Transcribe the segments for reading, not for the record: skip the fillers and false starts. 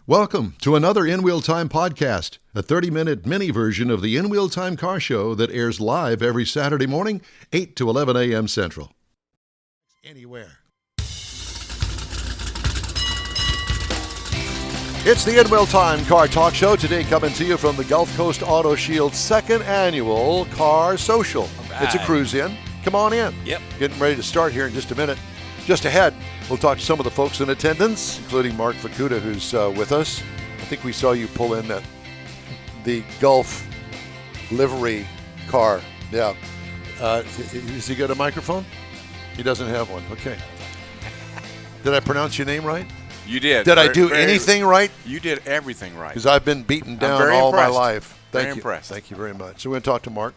Welcome to another In Wheel Time podcast, a 30-minute mini version of the In Wheel Time car show that airs live every Saturday morning, 8 to 11 a.m. Central. Anywhere. It's the In Wheel Time Car Talk Show, today coming to you from the Gulf Coast Auto Shield's second annual Car Social. Right. It's a cruise in. Come on in. Yep. Getting ready to start here in just a minute. Just ahead, we'll talk to some of the folks in attendance, including Mark Fakuda, who's with us. I think we saw you pull in the Gulf livery car. Yeah. Has he got a microphone? He doesn't have one. Okay. Did I pronounce your name right? You did. Did I do anything right? You did everything right. Because I've been beaten down all impressed. my life. Very impressed. Thank you very much. So we're going to talk to Mark.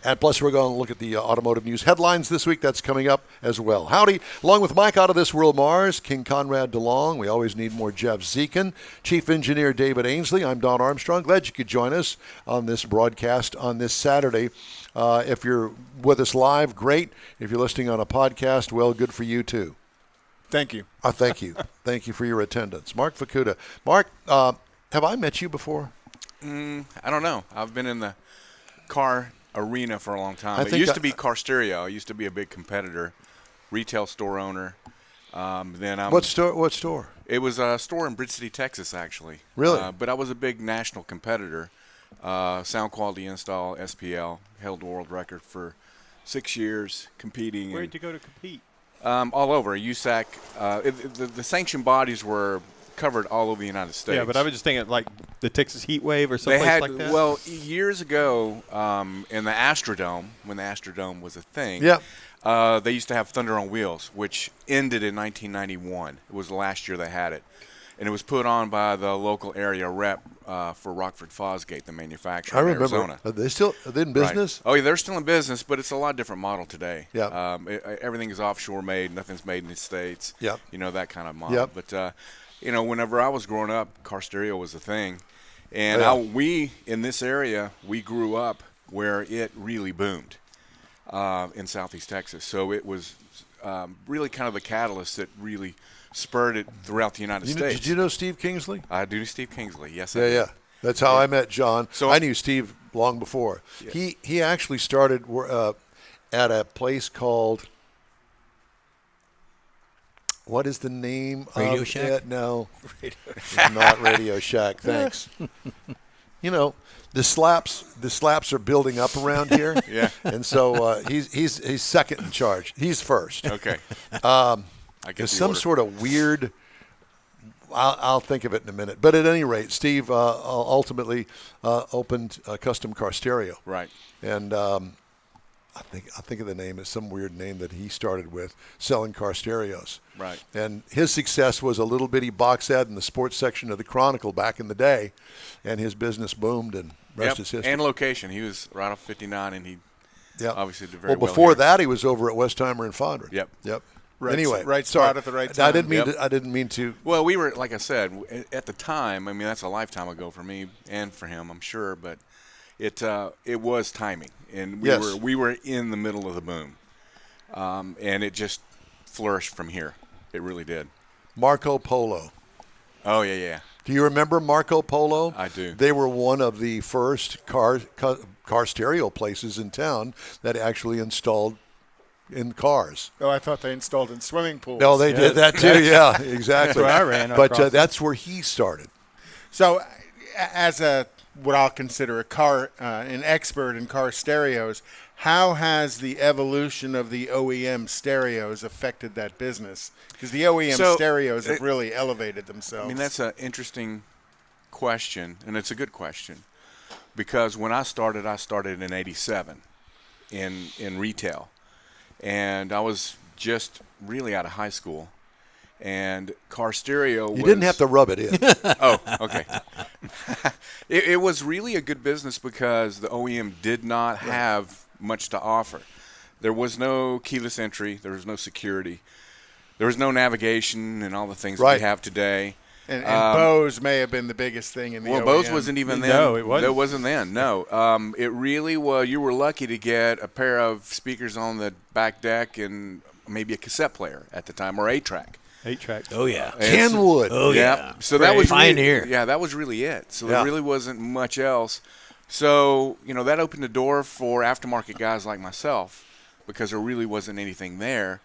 And plus, we're going to look at the automotive news headlines this week. That's coming up as well. Howdy. Along with Mike out of this world, Mars, King Conrad DeLong. We always need more Jeff Zekin. Chief Engineer David Ainsley. I'm Don Armstrong. Glad you could join us on this broadcast on this Saturday. If you're with us live, great. If you're listening on a podcast, well, good for you, too. Thank you. Thank you. Thank you for your attendance. Mark Fakuda. Mark, have I met you before? I don't know. I've been in the car arena for a long time. It used to be Car Stereo. I used to be a big competitor, retail store owner. What store? It was a store in Bridge City, Texas, actually. Really? But I was a big national competitor. Sound quality install, SPL, held the world record for 6 years competing. Where did you go to compete? All over. USAC. The sanctioned bodies were covered all over the United States. Yeah, but I was just thinking like the Texas Heat Wave or something like that. Well, years ago in the Astrodome, when the Astrodome was a thing, they used to have Thunder on Wheels, which ended in 1991. It was the last year they had it. And it was put on by the local area rep for Rockford Fosgate, the manufacturer in Arizona. Are they in business? Right. Oh, yeah, they're still in business, but it's a lot different model today. Yeah. Everything is offshore made. Nothing's made in the States. Yeah. You know, that kind of model. Yep. But, whenever I was growing up, Car Stereo was a thing. And we, in this area, we grew up where it really boomed in Southeast Texas. So it was really kind of the catalyst that really spurred it throughout the United States. Did you know Steve Kingsley? I do Steve Kingsley, yes. Yeah. That's how I met John. So I knew Steve long before. Yeah. He actually started at a place called, what is the name Radio of Shack? it? No, not Radio Shack. Thanks. You know, the slaps are building up around here. Yeah. And so he's second in charge. He's first. Okay. There's some sort of weird. I'll think of it in a minute. But at any rate, Steve ultimately opened Custom Car Stereo. Right. And I think of the name. It's some weird name that he started with, selling car stereos. Right. And his success was a little bitty box ad in the sports section of the Chronicle back in the day, and his business boomed, and rest is history. And location. He was right off 59, and he obviously did very well. Well, before here. that, he was over at Westheimer and Fondren. Yep. Right, anyway, right sorry. spot at the right time. I didn't mean to. Well, we were, like I said, at the time. I mean, that's a lifetime ago for me and for him, I'm sure. But it was timing, and we were in the middle of the boom, and it just flourished from here. It really did. Marco Polo. Oh yeah. Do you remember Marco Polo? I do. They were one of the first car stereo places in town that actually installed in cars. Oh, I thought they installed in swimming pools. No, they did that too. Yeah, exactly. That's where I ran. But that's where he started. So, as what I'll consider an expert in car stereos, how has the evolution of the OEM stereos affected that business? Because the OEM stereos have really elevated themselves. I mean, that's an interesting question, and it's a good question, because when I started in '87 in retail. And I was just really out of high school, and Car Stereo You didn't have to rub it in. Oh, okay. It was really a good business because the OEM did not have much to offer. There was no keyless entry. There was no security. There was no navigation and all the things that we have today. And Bose may have been the biggest thing in the OEM. Well, Bose wasn't even then. No, it wasn't. It wasn't then, no. It really was. You were lucky to get a pair of speakers on the back deck and maybe a cassette player at the time, or 8-track. 8-track. Oh, yeah. Kenwood. Oh, yeah. So that was Pioneer. Really, that was really it. So there really wasn't much else. So, that opened the door for aftermarket guys like myself because there really wasn't anything there.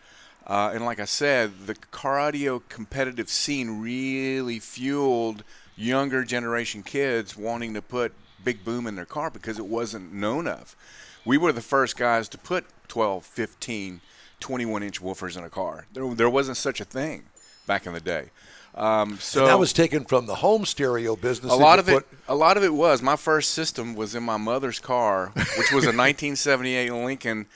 And like I said, the car audio competitive scene really fueled younger generation kids wanting to put big boom in their car because it wasn't known of. We were the first guys to put 12, 15, 21-inch woofers in a car. There wasn't such a thing back in the day. So and that was taken from the home stereo business. A lot of it was. My first system was in my mother's car, which was a 1978 Lincoln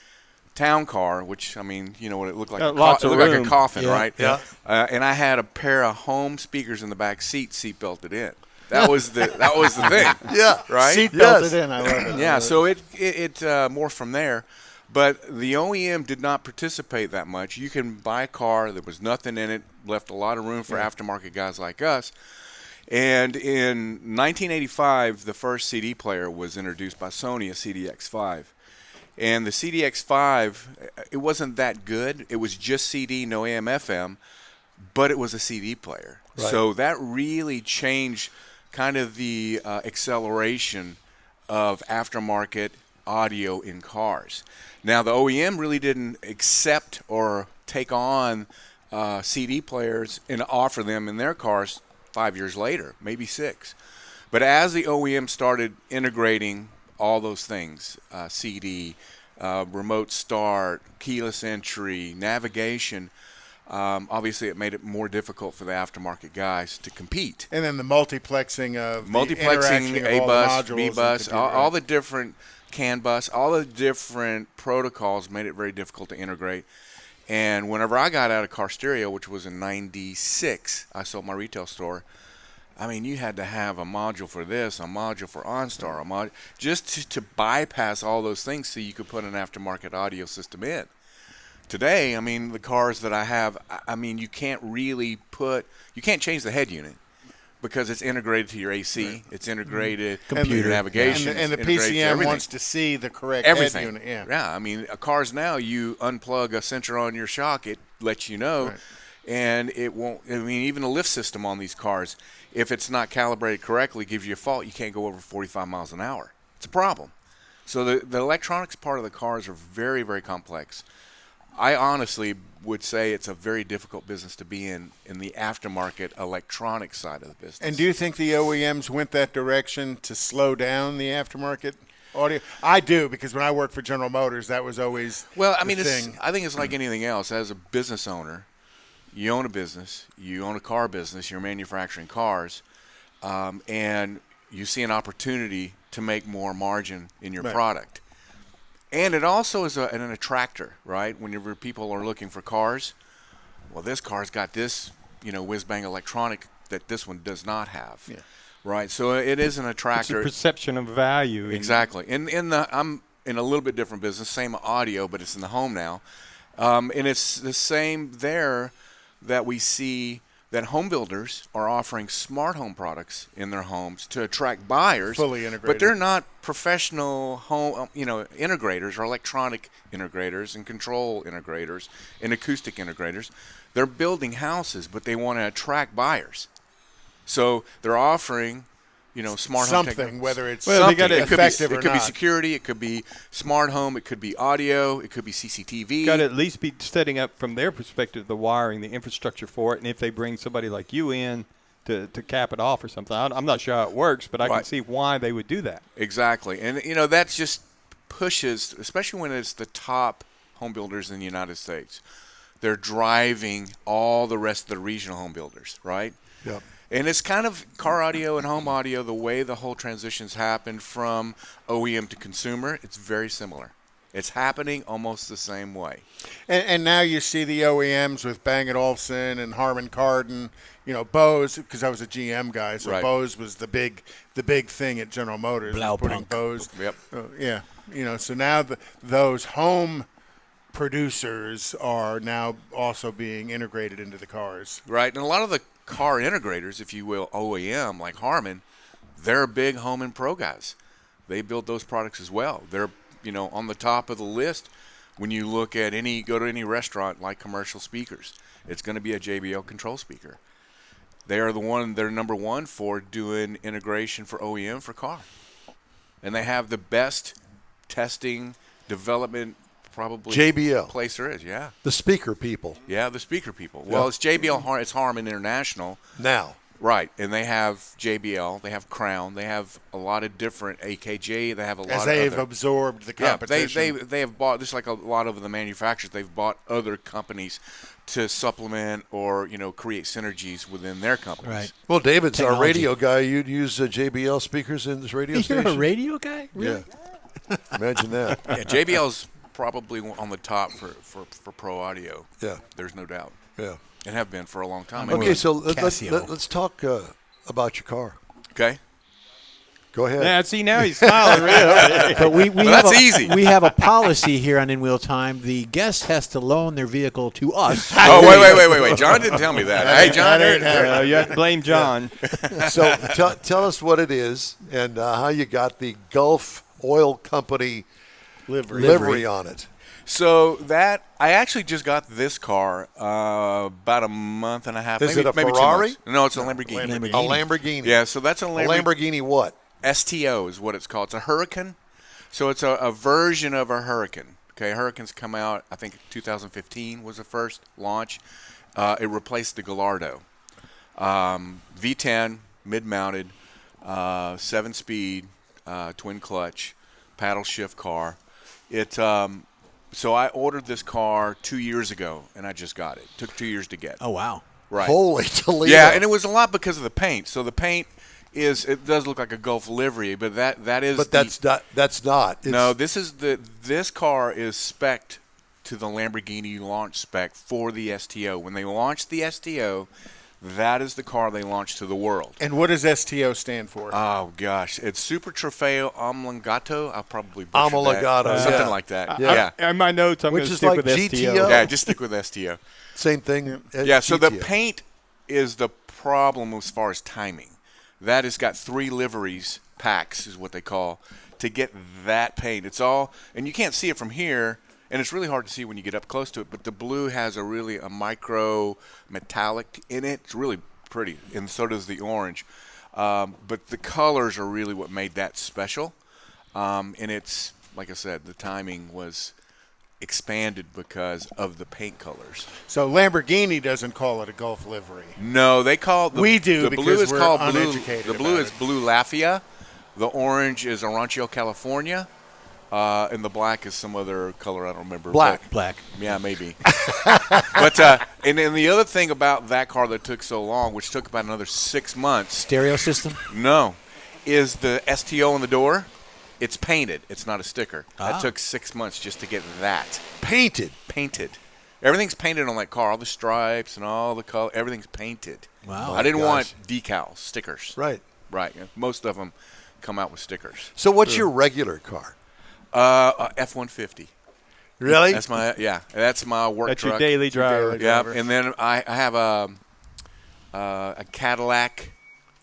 town car, which, what it looked like. It looked like a coffin, right? Yeah. And I had a pair of home speakers in the back seat belted in. That was the thing. Yeah. Right? Seat belted in. I love it. Yeah, so it morphed from there. But the OEM did not participate that much. You can buy a car, there was nothing in it, left a lot of room for aftermarket guys like us. And in 1985, the first CD player was introduced by Sony, a CDX5. And the CDX5, it wasn't that good. It was just CD, no AM, FM, but it was a CD player. Right. So that really changed kind of the acceleration of aftermarket audio in cars. Now, the OEM really didn't accept or take on CD players and offer them in their cars 5 years later, maybe 6. But as the OEM started integrating all those things, CD, remote start, keyless entry, navigation, obviously it made it more difficult for the aftermarket guys to compete. And then the multiplexing of A-bus, B-bus, all the different CAN bus, all the different protocols made it very difficult to integrate. And whenever I got out of car stereo, which was in 96, I sold my retail store. You had to have a module for this, a module for OnStar, just to bypass all those things so you could put an aftermarket audio system in. Today, the cars that I have, you can't change the head unit because it's integrated to your AC, right. It's integrated to your navigation. And the PCM wants to see the correct everything. Head unit. Yeah, cars now, you unplug a sensor on your shock, it lets you know. Right. And it won't, even the lift system on these cars, if it's not calibrated correctly, gives you a fault, you can't go over 45 miles an hour. It's a problem. So the electronics part of the cars are very, very complex. I honestly would say it's a very difficult business to be in the aftermarket electronic side of the business. And do you think the OEMs went that direction to slow down the aftermarket audio? I do, because when I worked for General Motors, that was always the thing. I think it's like anything else. As a business owner, you own a business, you own a car business, you're manufacturing cars, and you see an opportunity to make more margin in your product. And it also is an attractor, right? Whenever people are looking for cars, well, this car's got this, whiz-bang electronic that this one does not have, right? So it is an attractor. It's a perception of value. Exactly. I'm in a little bit different business, same audio, but it's in the home now. And it's the same there that we see that home builders are offering smart home products in their homes to attract buyers, fully integrated, but they're not professional home, integrators or electronic integrators and control integrators and acoustic integrators. They're building houses, but they want to attract buyers, so they're offering, smart home something, whether it's it could effective be, or it could not. be security, it could be smart home, it could be audio, it could be CCTV. Got to at least be setting up from their perspective the wiring, the infrastructure for it, and if they bring somebody like you in to cap it off or something, I'm not sure how it works, but I can see why they would do that. Exactly, and that just pushes, especially when it's the top home builders in the United States. They're driving all the rest of the regional home builders, right? Yep. And it's kind of car audio and home audio, the way the whole transition's happened from OEM to consumer, it's very similar. It's happening almost the same way. And now you see the OEMs with Bang & Olufsen and Harman Kardon, Bose, because I was a GM guy, so Bose was the big thing at General Motors, putting Bose. Yep. So now those home producers are now also being integrated into the cars. Right, and a lot of the car integrators, if you will, OEM, like Harman, they're big home and pro guys. They build those products as well. They're, on the top of the list When you look at go to any restaurant like commercial speakers, it's going to be a JBL control speaker. They're number one for doing integration for OEM for car. And they have the best testing, development, probably JBL. place there is, yeah. The speaker people. Yeah, the speaker people. Well, it's JBL, it's Harman International. Now. Right, and they have JBL, they have Crown, they have a lot of different AKG, they have a lot As of they've absorbed the competition. Yeah, they have bought, just like a lot of the manufacturers, they've bought other companies to supplement or, create synergies within their companies. Right. Well, David's Technology. our radio guy. You'd use JBL speakers in this radio station? You're a radio guy? Really? Yeah. Imagine that. Yeah, JBL's probably on the top for pro audio. Yeah. There's no doubt. Yeah. And have been for a long time. Okay, so let's Casio. talk about your car. Okay. Go ahead. Yeah, see, now he's smiling. Really. But we have that's easy. We have a policy here on In Wheel Time. The guest has to loan their vehicle to us. Oh, wait. John didn't tell me that. Hey, John. You have to blame John. So tell us what it is and how you got the Gulf Oil Company livery on it. So I actually just got this car about a month and a half. Is maybe, it a maybe 2 Ferrari? months. No, it's a Lamborghini. Lamborghini. A Lamborghini. Yeah, so that's a A Lamborghini what? STO is what it's called. It's a Huracan. So it's a version of a Huracan. Okay, Huracans come out, I think 2015 was the first launch. It replaced the Gallardo. V10, mid-mounted, 7-speed, twin clutch, paddle shift car. So I ordered this car 2 years ago, and I just got it. Took 2 years to get. Oh, wow. Right. Holy Toledo. Yeah, and it was a lot because of the paint. So the paint it does look like a Gulf livery, but that is. But that's not. No, this car is spec'd to the Lamborghini launch spec for the STO. When they launched the STO, that is the car they launched to the world. And what does STO stand for? Oh gosh, it's Super Trofeo Omologato. I'll probably butcher Omologato, that. Something yeah. like that. Yeah. In my notes, I'm Which going to is stick like with GTO. STO. Yeah, just stick with STO. Same thing. Yeah, so the GTO. paint is the problem as far as timing. That has got 3 liveries, packs is what they call, to get that paint. It's all, and you can't see it from here, and it's really hard to see when you get up close to it, but the blue has a micro metallic in it. It's really pretty, and so does the orange. But the colors are really what made that special. And it's, like I said, the timing was expanded because of the paint colors. So Lamborghini doesn't call it a Gulf livery. No, they call We do the because blue is we're called uneducated blue. The blue about is it. Blue Lafayette. The orange is Rancho, California, and the black is some other color I don't remember. Black. Black. Yeah, maybe. But and then the other thing about that car that took so long, which took about another 6 months, Stereo system? no, is the STO on the door. It's painted. It's not a sticker. That took 6 months just to get that Painted. painted. Everything's painted on that car. All the stripes and all the color. Everything's painted. Wow. I didn't gosh. want decals, stickers. Right. Right. Most of them come out with stickers. So what's your regular car? F-150. Really? That's my work That's truck. your daily driver. Yeah, and then I have a Cadillac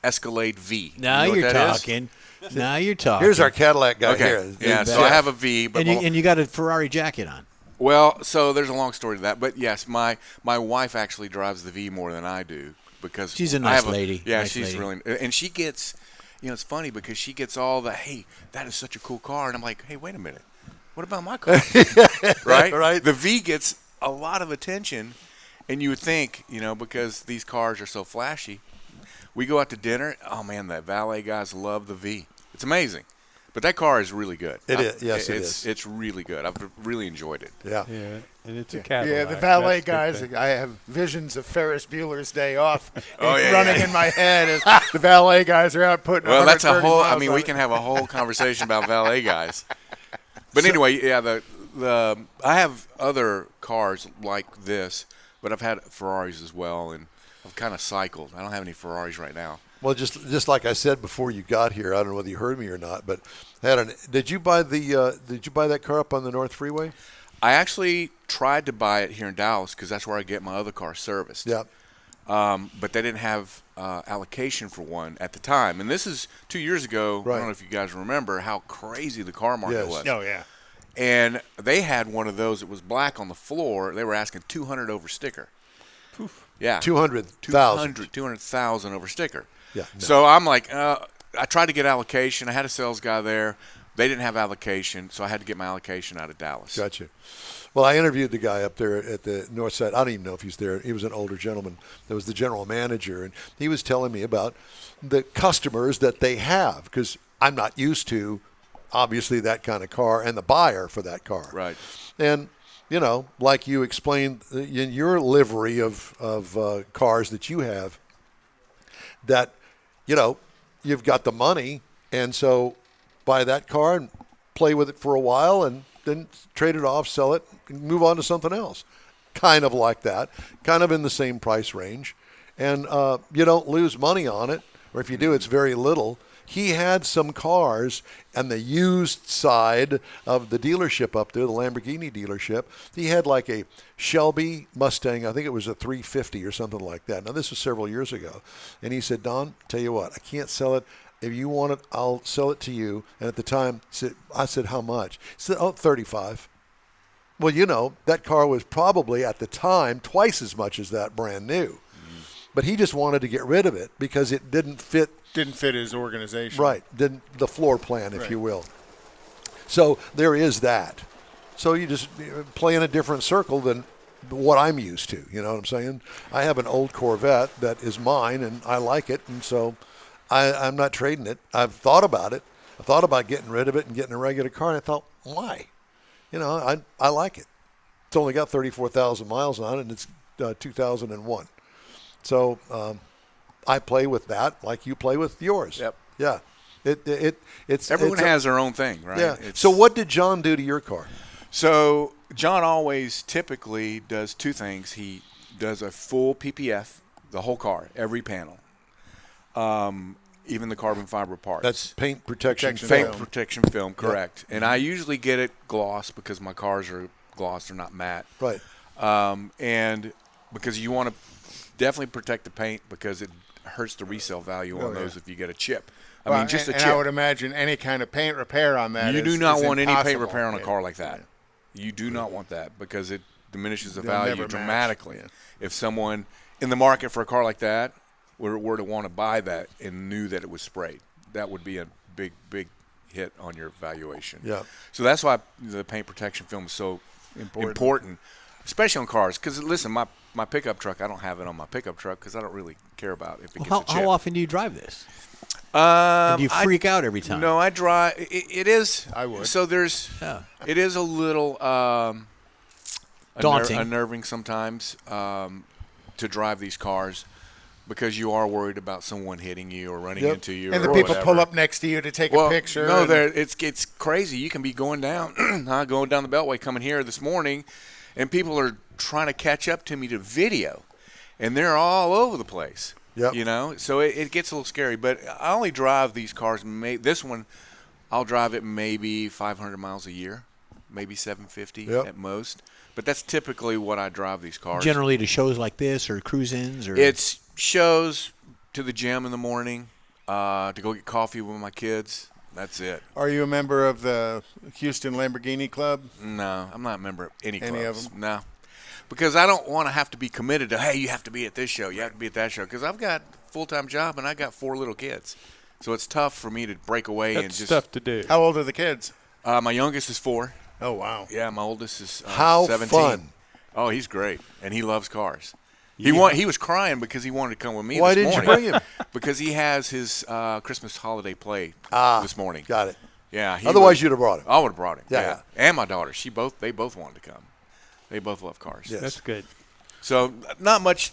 Escalade V. Now You know what you're that is? talking. Now you're talking. Here's our Cadillac guy Okay. here. Yeah, so I have a V, but And you got a Ferrari jacket on. well, so there's a long story to that. But yes, my wife actually drives the V more than I do because She's a I nice have lady. Yeah, Nice she's lady. really, and she gets, it's funny because she gets all the, hey, that is such a cool car, and I'm like, hey, wait a minute, what about my car? Right? Right. The V gets a lot of attention, and you would think, because these cars are so flashy, we go out to dinner. Oh man, the valet guys love the V. It's amazing. But that car is really good. It is. Yes, it is. It's really good. I've really enjoyed it. Yeah. Yeah, and it's a Cadillac. Yeah, the valet That's the guys, I have visions of Ferris Bueller's Day Off yeah, running yeah. in my head as the valet guys are out putting Well, that's a 130 whole. miles I mean, on we it. can have a whole conversation about valet guys. But anyway, yeah, the I have other cars like this, but I've had Ferraris as well, and I've kind of cycled. I don't have any Ferraris right now. Well, just like I said before you got here, I don't know whether you heard me or not, but did you buy that car up on the North Freeway? I actually tried to buy it here in Dallas because that's where I get my other car serviced. Yeah. But they didn't have allocation for one at the time. And this is 2 years ago. Right. I don't know if you guys remember how crazy the car market Yes. was. Oh, yeah. And they had one of those that was black on the floor. They were asking $200 over sticker. Yeah. 200,000. 200,000 over sticker. Yeah. No. So I'm like, I tried to get allocation. I had a sales guy there. They didn't have allocation, so I had to get my allocation out of Dallas. Gotcha. Well, I interviewed the guy up there at the north side. I don't even know if he's there. He was an older gentleman that was the general manager, and he was telling me about the customers that they have, because I'm not used to, obviously, that kind of car and the buyer for that car. Right. And, you know, like you explained in your livery of cars that you have, that, you know, you've got the money, and so buy that car and play with it for a while and then trade it off, sell it, and move on to something else. Kind of like that, kind of in the same price range. And you don't lose money on it, or if you do, it's very little. He had some cars on the used side of the dealership up there, the Lamborghini dealership. He had like a Shelby Mustang, I think it was a 350 or something like that. Now, this was several years ago. And he said, Don, tell you what, I can't sell it. If you want it, I'll sell it to you. And at the time, I said, how much? He said, oh, 35. Well, you know, that car was probably at the time twice as much as that brand new. Mm-hmm. But he just wanted to get rid of it because it didn't fit. Didn't fit his organization. Right. Didn't the floor plan, if you will. So there is that. So you just play in a different circle than what I'm used to. You know what I'm saying? I have an old Corvette that is mine, and I like it, and so I'm not trading it. I've thought about it. I thought about getting rid of it and getting a regular car, and I thought, why? You know, I like it. It's only got 34,000 miles on it, and it's 2001. So I play with that like you play with yours. Yep. Yeah. It's everyone has their own thing, right? Yeah. So what did John do to your car? So John always typically does two things. He does a full PPF, the whole car, every panel. Even the carbon fiber parts. That's paint protection film. film. Protection film, correct. Yep. And I usually get it gloss because my cars are gloss, they're not matte. Right. And because you want to definitely protect the paint because it hurts the resale value on those if you get a chip. I mean, just a chip. And I would imagine any kind of paint repair on that You do not want any paint impossible. repair on a car like that. You do not want that because it diminishes the They'll value never dramatically. match. If someone in the market for a car like that were to want to buy that and knew that it was sprayed, that would be a big, big hit on your valuation. Yeah. So that's why the paint protection film is so important especially on cars. Because, listen, my pickup truck, I don't have it on my pickup truck because I don't really care about if it gets a chip. How often do you drive this? And do you freak out every time? No, I drive. It is. I would. So there's. Yeah. It is a little daunting, unnerving sometimes to drive these cars because you are worried about someone hitting you or running into you. And or the people whatever. pull up next to you to take a picture. No, it's crazy. You can be going down, going down the Beltway, coming here this morning, and people are trying to catch up to me to video, and they're all over the place. Yep. You know, so it gets a little scary. But I only drive these cars. This one, I'll drive it maybe 500 miles a year, maybe 750 at most. But that's typically what I drive these cars. Generally to shows like this or cruise-ins? Or It's shows, to the gym in the morning, to go get coffee with my kids. That's it. Are you a member of the Houston Lamborghini Club? No, I'm not a member of any clubs. Any of them? No. Because I don't want to have to be committed to, hey, you have to be at this show, you have to be at that show. Because I've got a full-time job and I got 4 little kids. So it's tough for me to break away and just. Tough to do. How old are the kids? My youngest is 4. Oh, wow. Yeah, my oldest is How 17. fun. Oh, he's great. And he loves cars. He was crying because he wanted to come with me Why this didn't you morning. bring him? Because he has his Christmas holiday play this morning. Got it. Yeah. Otherwise, you'd have brought him. I would have brought him. Yeah. And my daughter. They both wanted to come. They both love cars. Yes. That's good. So not much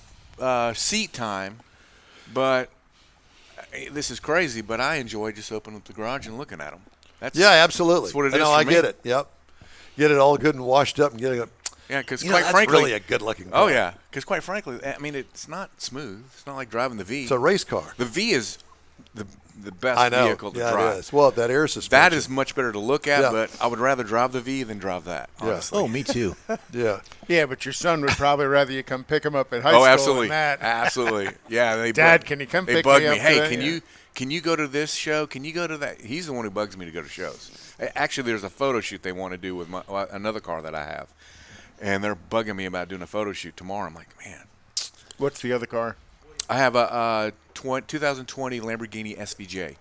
seat time, but this is crazy. But I enjoy just opening up the garage and looking at them. Yeah, absolutely. That's what it is. No, for I me. get it. Yep. Get it all good and washed up and getting it. Yeah, because Quite quite that's frankly, really a good-looking car. oh yeah, because quite frankly, I mean, it's not smooth. It's not like driving the V. It's a race car. The V is the best vehicle to drive. It is. Well, that air suspension. That is much better to look at, but I would rather drive the V than drive that, honestly. Oh, me too. Yeah. Yeah, but your son would probably rather you come pick him up at high school. Oh, absolutely. Than that. Absolutely. Yeah. Dad, can you come pick me bug up me. Hey, today? can you go to this show? Can you go to that? He's the one who bugs me to go to shows. Actually, there's a photo shoot they want to do with another car that I have. And they're bugging me about doing a photo shoot tomorrow. I'm like, man. What's the other car? I have a 2020 Lamborghini SVJ. Okay.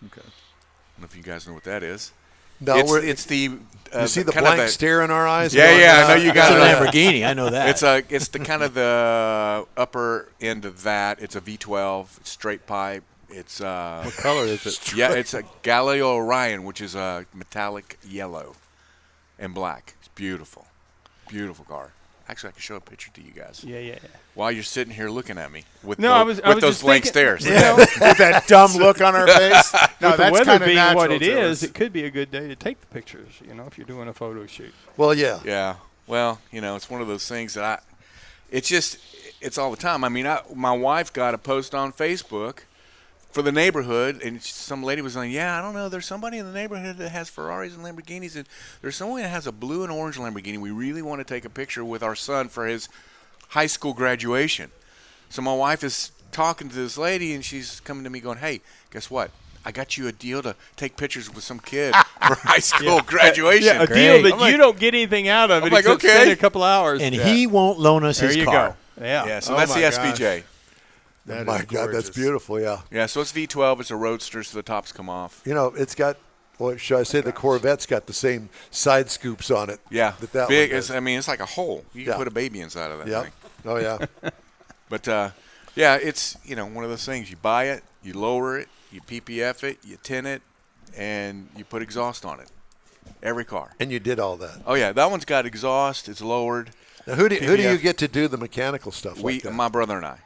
I don't know if you guys know what that is. No, it's the. You see the kind blank of stare in our eyes? Yeah, I know you It's got a it. Lamborghini. I know that. It's the kind of the upper end of that. It's a V12, straight pipe. It's What color is it? yeah, it's a Galileo Orion, which is a metallic yellow and black. It's beautiful, beautiful car. Actually, I can show a picture to you guys. Yeah. While you're sitting here looking at me with I was those just blank thinking, stares. With that dumb look on our face. No, With the that's weather kind of being natural what it to is, us. it could be a good day to take the pictures, if you're doing a photo shoot. Well, yeah. Yeah. Well, it's one of those things that it's all the time. I mean, my wife got a post on Facebook for the neighborhood, and some lady was like, I don't know, there's somebody in the neighborhood that has Ferraris and Lamborghinis, and there's someone that has a blue and orange Lamborghini. We really want to take a picture with our son for his high school graduation. So my wife is talking to this lady, and she's coming to me going, hey, guess what? I got you a deal to take pictures with some kid for high school graduation. Yeah, a deal that you don't get anything out of it. I'm like, except okay. spend a couple hours. and he won't loan us there his you car. go. Yeah. Yeah, so Oh that's my the gosh. SVJ. That is My God, that's gorgeous. beautiful, yeah. Yeah, so it's V12. It's a roadster, so the tops come off. It's got, should I say the Corvette's got the same side scoops on it. Yeah, That big. one does. It's like a hole. You can Yeah. put a baby inside of that Yeah. thing. Oh, yeah. But it's one of those things. You buy it, you lower it, you PPF it, you tin it, and you put exhaust on it. Every car. And you did all that. Oh yeah, that one's got exhaust. It's lowered. Now, who do you PPF. get to do the mechanical stuff like that? My brother and I.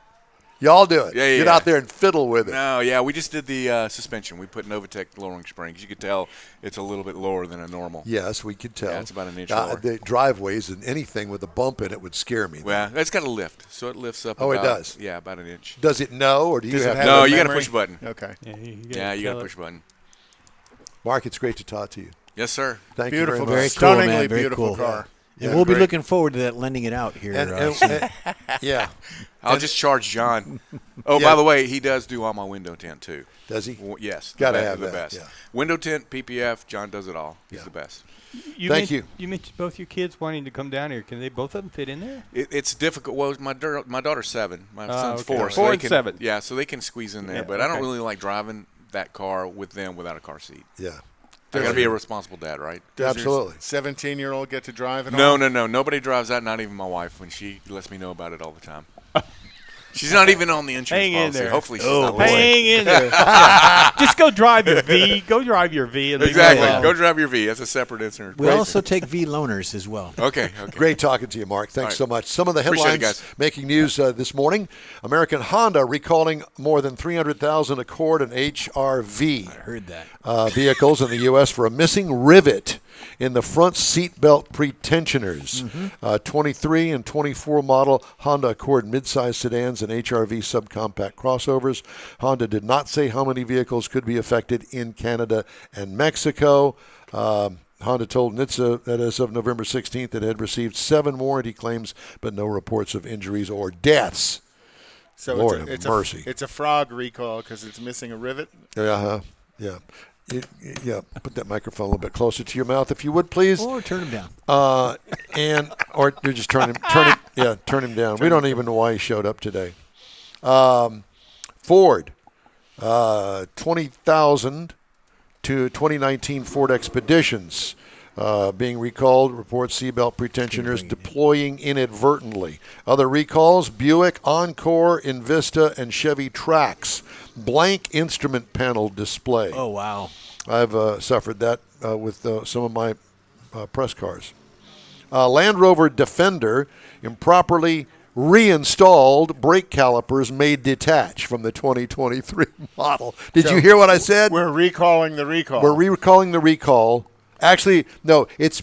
Y'all do it. Yeah, Get yeah. out there and fiddle with it. No, yeah, we just did the suspension. We put Novatec lowering springs. You could tell it's a little bit lower than a normal. Yes, we could tell. Yeah, it's about an inch lower. The driveways and anything with a bump in it would scare me. Well, it's got a lift, so it lifts up. Oh, it about, does? Yeah, about an inch. Does it know, or do you Does it have have to? No, a you got to memory? push a button. Okay. Yeah, you got to push a button. Mark, it's great to talk to you. Yes, sir. Thank Beautiful, you very Very much. cool, stunningly man. Very beautiful cool. car. And we'll be great. looking forward to that lending it out here. soon. Yeah. I'll just charge John. Oh, Yeah. by the way, he does do all my window tint too. Does he? Yes, Gotta the have the that, best. yeah. Window tint, PPF. John does it all. He's Yeah. the best. Thank you. You mentioned both your kids wanting to come down here. Can they both of them fit in there? It's difficult. Well, my daughter's 7. My son's okay. 4. 4 they and can, 7. Yeah, so they can squeeze in there. Yeah, but I don't okay. really like driving that car with them without a car seat. Yeah. I got to be a responsible dad, right? Absolutely. 17-year-old get to drive it No, all? no. Nobody drives that. Not even my wife. When she lets me know about it all the time. She's not even on the insurance Hang in policy. there. Hopefully she's Oh, not boy. listening. Hang in there. Yeah. Just go drive your V. Go drive your V. And leave it Exactly. alone. Go drive your V. That's a separate insurance. We also take V loaners as well. Okay. Great talking to you, Mark. Thanks so All right. much. Some of the Appreciate it, headlines guys. making news this morning. American Honda recalling more than 300,000 Accord and HRV Heard that. vehicles in the U.S. for a missing rivet in the front seatbelt pretensioners. 23 and 24 model Honda Accord midsize sedans and HRV subcompact crossovers. Honda did not say how many vehicles could be affected in Canada and Mexico. Honda told NHTSA that as of November 16th it had received 7 warranty claims, but no reports of injuries or deaths. So Lord it's have mercy. It's a frog recall because it's missing a rivet. Yeah. Yeah, put that microphone a little bit closer to your mouth, if you would, please. Or turn them down. Or you just turn him down. We don't even know why he showed up today. Ford, 20,000 to 2019 Ford Expeditions being recalled. Reports seatbelt pretensioners deploying inadvertently. Other recalls: Buick Encore, Invista, and Chevy Trax. Blank instrument panel display. Oh, wow. I've suffered that with some of my press cars. Land Rover Defender, improperly reinstalled brake calipers may detach from the 2023 model. Did you hear what I said? We're recalling the recall. We're recalling the recall. Actually, no, it's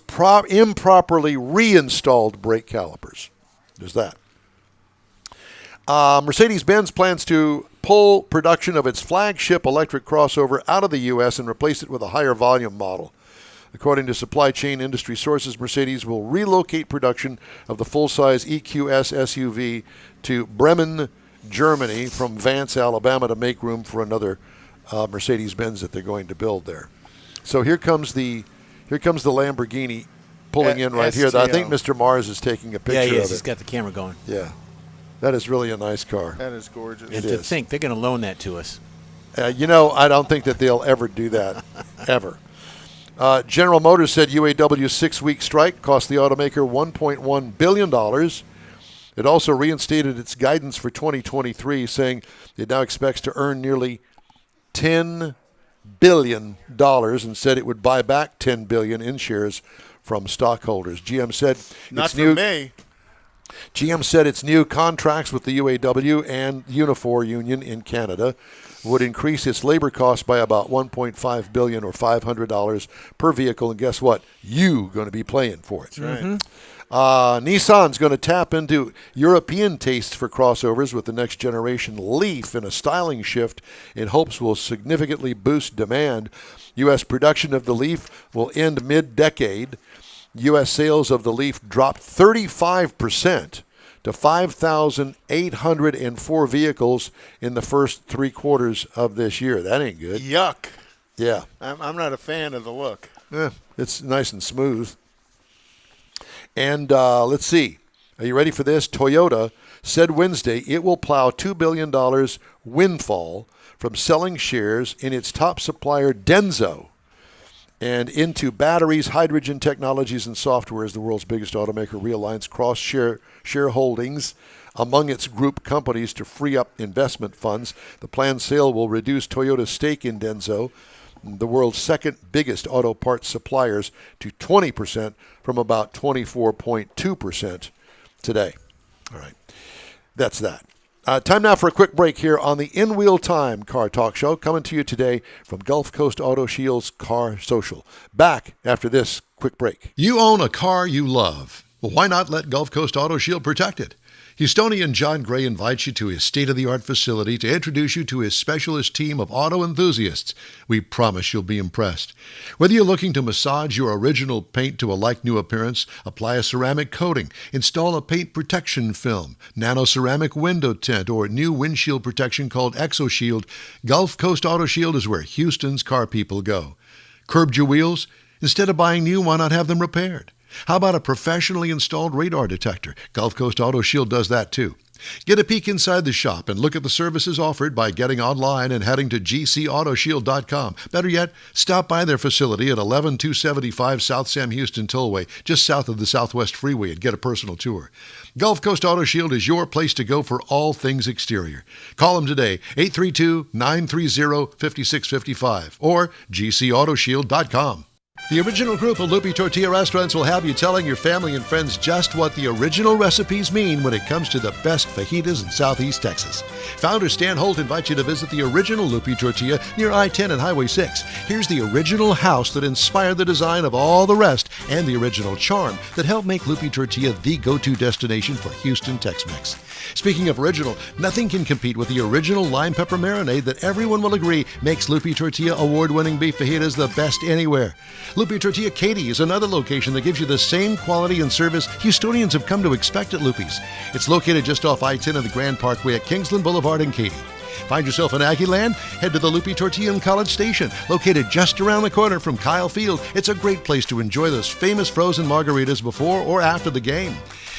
improperly reinstalled brake calipers. There's that. Mercedes-Benz plans to pull production of its flagship electric crossover out of the U.S. and replace it with a higher volume model. According to supply chain industry sources, Mercedes will relocate production of the full-size EQS SUV to Bremen, Germany, from Vance, Alabama, to make room for another Mercedes-Benz that they're going to build there. So here comes the Lamborghini pulling in right here. I think Mr. Mars is taking a picture of it. Yeah, he's got the camera going. Yeah. That is really a nice car. That is gorgeous. And to think they're going to loan that to us. I don't think that they'll ever do that, ever. General Motors said UAW's 6-week strike cost the automaker $1.1 billion. It also reinstated its guidance for 2023, saying it now expects to earn nearly $10 billion and said it would buy back $10 billion in shares from stockholders. GM said GM said its new contracts with the UAW and Unifor Union in Canada would increase its labor costs by about $1.5 billion or $500 per vehicle. And guess what? You going to be paying for it. That's right. Nissan's going to tap into European tastes for crossovers with the next generation Leaf in a styling shift in hopes will significantly boost demand. U.S. production of the Leaf will end mid-decade. U.S. sales of the Leaf dropped 35% to 5,804 vehicles in the first 3 quarters of this year. That ain't good. Yuck. Yeah. I'm not a fan of the look. It's nice and smooth. And let's see. Are you ready for this? Toyota said Wednesday it will plow $2 billion windfall from selling shares in its top supplier, Denso, and into batteries, hydrogen technologies, and software as the world's biggest automaker realigns shareholdings among its group companies to free up investment funds. The planned sale will reduce Toyota's stake in Denso, the world's second biggest auto parts suppliers, to 20% from about 24.2% today. All right. That's that. Time now for a quick break here on the In Wheel Time Car Talk Show, coming to you today from Gulf Coast Auto Shield's Car Social. Back after this quick break. You own a car you love. Well, why not let Gulf Coast Auto Shield protect it? Houstonian John Gray invites you to his state-of-the-art facility to introduce you to his specialist team of auto enthusiasts. We promise you'll be impressed. Whether you're looking to massage your original paint to a like-new appearance, apply a ceramic coating, install a paint protection film, nano-ceramic window tint, or new windshield protection called ExoShield, Gulf Coast Auto Shield is where Houston's car people go. Curbed your wheels? Instead of buying new, why not have them repaired? How about a professionally installed radar detector? Gulf Coast Auto Shield does that too. Get a peek inside the shop and look at the services offered by getting online and heading to gcautoshield.com. Better yet, stop by their facility at 11275 South Sam Houston Tollway, just south of the Southwest Freeway, and get a personal tour. Gulf Coast Auto Shield is your place to go for all things exterior. Call them today, 832-930-5655 or gcautoshield.com. The original group of Lupi Tortilla restaurants will have you telling your family and friends just what the original recipes mean when it comes to the best fajitas in Southeast Texas. Founder Stan Holt invites you to visit the original Lupi Tortilla near I-10 and Highway 6. Here's the original house that inspired the design of all the rest and the original charm that helped make Lupi Tortilla the go-to destination for Houston Tex-Mex. Speaking of original, nothing can compete with the original lime pepper marinade that everyone will agree makes Lupi Tortilla award-winning beef fajitas the best anywhere. Lupi Tortilla Katy is another location that gives you the same quality and service Houstonians have come to expect at Lupi's. It's located just off I-10 of the Grand Parkway at Kingsland Boulevard in Katy. Find yourself in Aggie Land? Head to the Lupi Tortilla in College Station, located just around the corner from Kyle Field. It's a great place to enjoy those famous frozen margaritas before or after the game.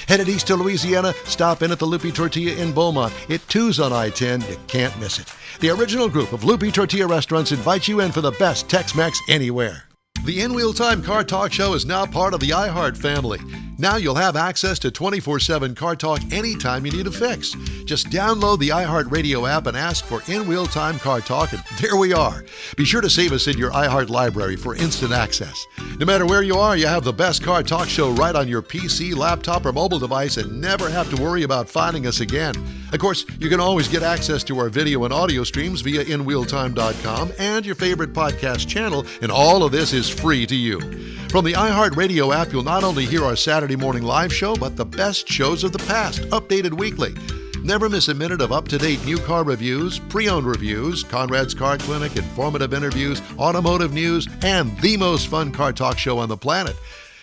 Headed east to Louisiana, stop in at the Lupi Tortilla in Beaumont. It too's on I-10. You can't miss it. The original group of Lupi Tortilla restaurants invites you in for the best Tex-Mex anywhere. The In Wheel Time Car Talk Show is now part of the iHeart family. Now you'll have access to 24/7 Car Talk anytime you need a fix. Just download the iHeart Radio app and ask for In Wheel Time Car Talk, and there we are. Be sure to save us in your iHeart library for instant access. No matter where you are, you have the best Car Talk Show right on your PC, laptop, or mobile device and never have to worry about finding us again. Of course, you can always get access to our video and audio streams via InWheelTime.com and your favorite podcast channel, and all of this is free to you. From the iHeart Radio app, you'll not only hear our Saturday morning live show, but the best shows of the past, updated weekly. Never miss a minute of up-to-date new car reviews, pre-owned reviews, Conrad's Car Clinic, informative interviews, automotive news, and the most fun car talk show on the planet.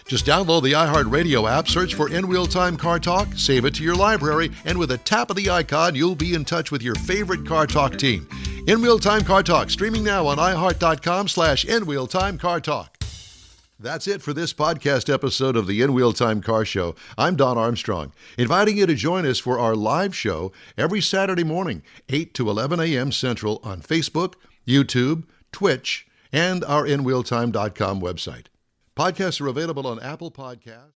Just download the iHeartRadio app, search for In Real Time Car Talk, save it to your library, and with a tap of the icon, you'll be in touch with your favorite Car Talk team. In Real Time Car Talk, streaming now on iHeart.com/InRealTimeCarTalk. That's it for this podcast episode of the In Wheel Time Car Show. I'm Don Armstrong, inviting you to join us for our live show every Saturday morning, 8 to 11 a.m. Central on Facebook, YouTube, Twitch, and our InWheelTime.com website. Podcasts are available on Apple Podcasts.